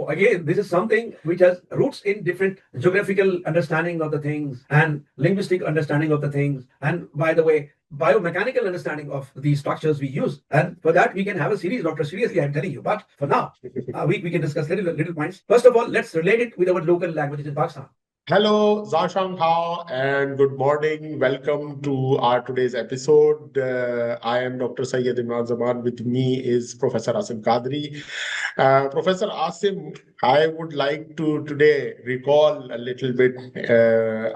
So again, this is something which has roots in different geographical understanding of the things and linguistic understanding of the things. And by the way, biomechanical understanding of the structures we use. And for that, we can have a series, Doctor. Seriously, I'm telling you. But for now, we can discuss little points. First of all, let's relate it with our local languages in Pakistan. Hello, Zashang Hao, and good morning. Welcome to our today's episode. I am Dr. Syed Imran Zaman. With me is Professor Asim Qadri. Professor Asim, I would like to today recall a little bit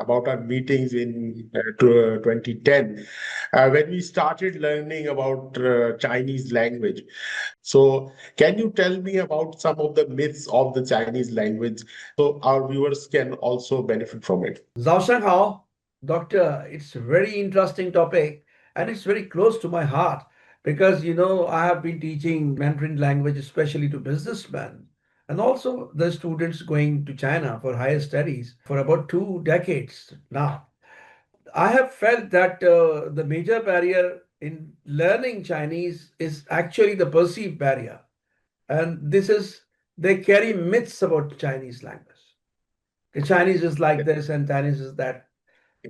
about our meetings in 2010 when we started learning about Chinese language. So, can you tell me about some of the myths of the Chinese language so our viewers can also benefit from it? Zhao Hao, Doctor, it's a very interesting topic and it's very close to my heart because I have been teaching Mandarin language especially to businessmen and also the students going to China for higher studies for about 2 decades now. I have felt that the major barrier in learning Chinese is actually the perceived barrier. And this is, they carry myths about Chinese language. The Chinese is like this and Chinese is that.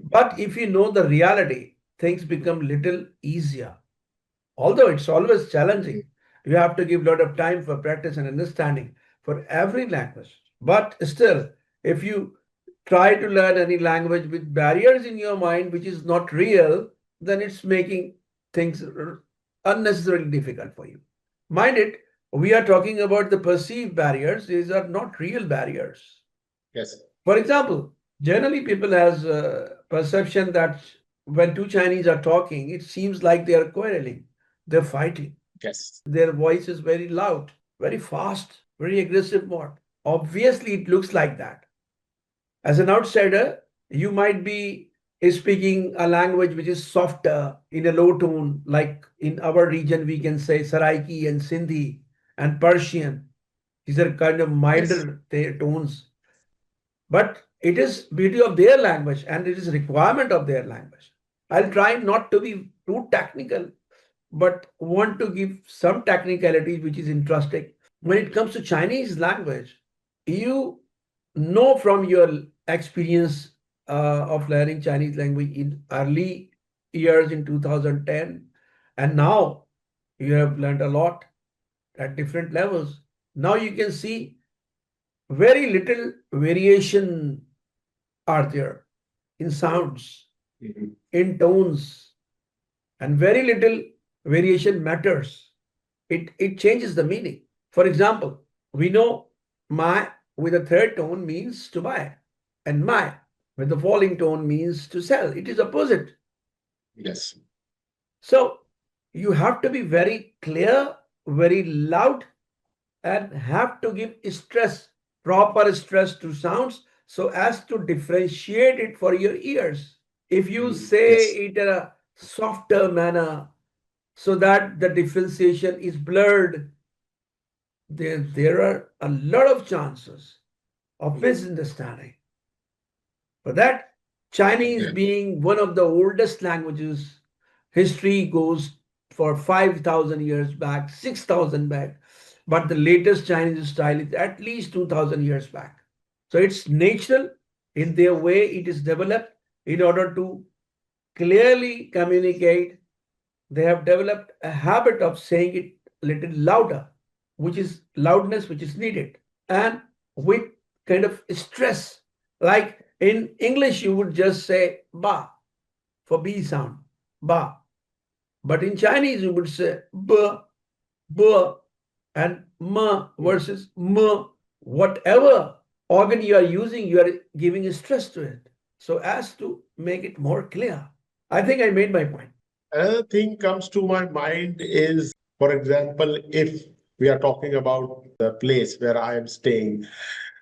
But if you know the reality, things become little easier. Although it's always challenging, you have to give a lot of time for practice and understanding for every language. But still, if you try to learn any language with barriers in your mind, which is not real, then it's making things unnecessarily difficult for you. Mind it, we are talking about the perceived barriers. These are not real barriers. Yes. For example, generally people has a perception that when two Chinese are talking, it seems like they are quarreling, they're fighting. Yes. Their voice is very loud, very fast, very aggressive mode. Obviously, it looks like that. As an outsider, you might be speaking a language which is softer in a low tone, like in our region, we can say Saraiki and Sindhi and Persian. These are kind of Yes. milder tones, but it is beauty of their language and it is requirement of their language. I'll try not to be too technical, but want to give some technicality which is interesting. When it comes to Chinese language, you know from your experience of learning Chinese language in early years in 2010, and now you have learned a lot at different levels. Now you can see very little variation are there in sounds, Mhm. in tones, and very little variation matters. It changes the meaning. For example, we know my with a third tone means to buy, and my with the falling tone means to sell. It is opposite. Yes. So you have to be very clear, very loud, and have to give stress, proper stress to sounds so as to differentiate it for your ears. If you say Yes. it in a softer manner so that the differentiation is blurred, there are a lot of chances of misunderstanding. For that, Chinese Yeah. being one of the oldest languages, history goes for 5,000 years back, 6,000 back, but the latest Chinese style is at least 2,000 years back. So it's natural in their way it is developed in order to clearly communicate. They have developed a habit of saying it a little louder, which is loudness which is needed, and with kind of stress. Like in English, you would just say ba for B sound, ba. But in Chinese, you would say b, b, and ma versus m. Whatever organ you are using, you are giving a stress to it. So as to make it more clear. I think I made my point. Another thing comes to my mind is, for example, if we are talking about the place where I am staying,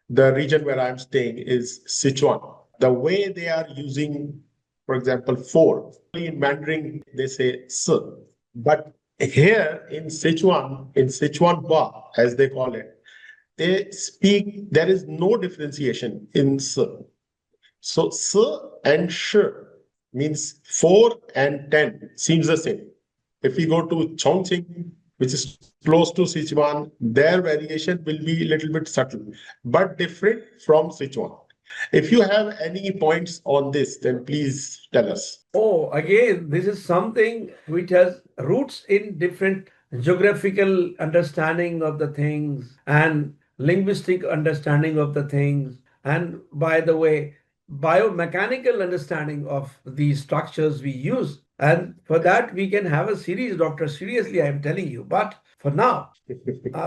the region where I'm staying is Sichuan. The way they are using, for example, four. In Mandarin, they say s. But here in Sichuan as they call it, they speak, there is no differentiation in s. So s and sh means 4 and 10 seems the same. If we go to Chongqing, which is close to Sichuan, their variation will be a little bit subtle, but different from Sichuan. If you have any points on this, then please tell us. Oh, again, this is something which has roots in different geographical understanding of the things and linguistic understanding of the things. And by the way, biomechanical understanding of the structures we use. And for that, we can have a series, doctor. Seriously, I am telling you. But for now,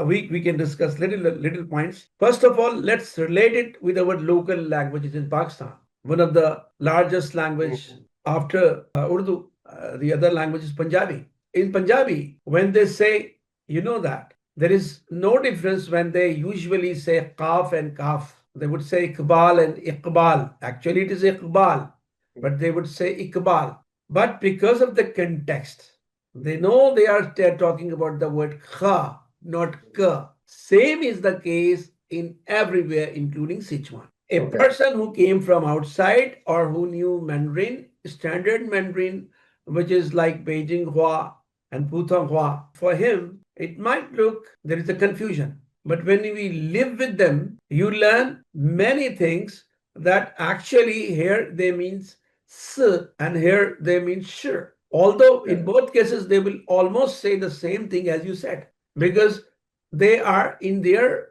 we can discuss little points. First of all, let's relate it with our local languages in Pakistan. One of the largest language after Urdu, the other language is Punjabi. In Punjabi, when they say, you know that there is no difference when they usually say kaf and kaf. They would say Iqbal and Iqbal. Actually, it is Iqbal, but they would say Iqbal. But because of the context, they know they're talking about the word kha, not ka. Same is the case in everywhere, including Sichuan. A Okay. person who came from outside or who knew Mandarin, standard Mandarin, which is like Beijing Hua and Putong Hua, for him, it might look there is a confusion. But when we live with them, you learn many things that actually here they means s and here they mean sh. Although in both cases they will almost say the same thing as you said, because they are in their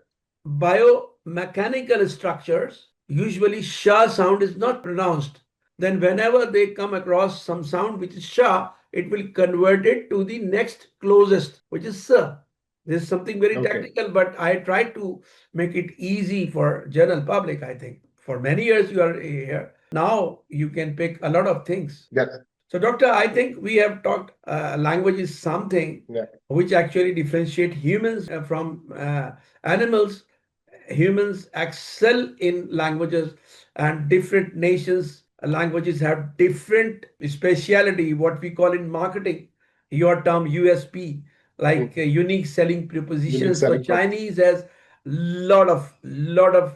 biomechanical structures. Usually, sha sound is not pronounced. Then, whenever they come across some sound which is sha, it will convert it to the next closest, which is sa. This is something very Okay. technical, but I try to make it easy for general public. I think for many years you are here. Now you can pick a lot of things. Yeah. So, doctor, I think we have talked. Language is something Yeah. which actually differentiate humans from animals. Humans excel in languages, and different nations languages have different speciality, what we call in marketing your term USP, like unique selling Unique propositions. So selling point. Chinese has lot of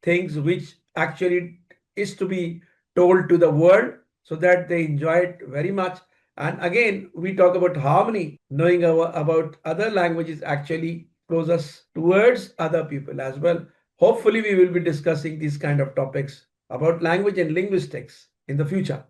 things which actually is to be told to the world so that they enjoy it very much. And again, we talk about harmony. Knowing about other languages actually flows us towards other people as well. Hopefully, we will be discussing these kind of topics about language and linguistics in the future.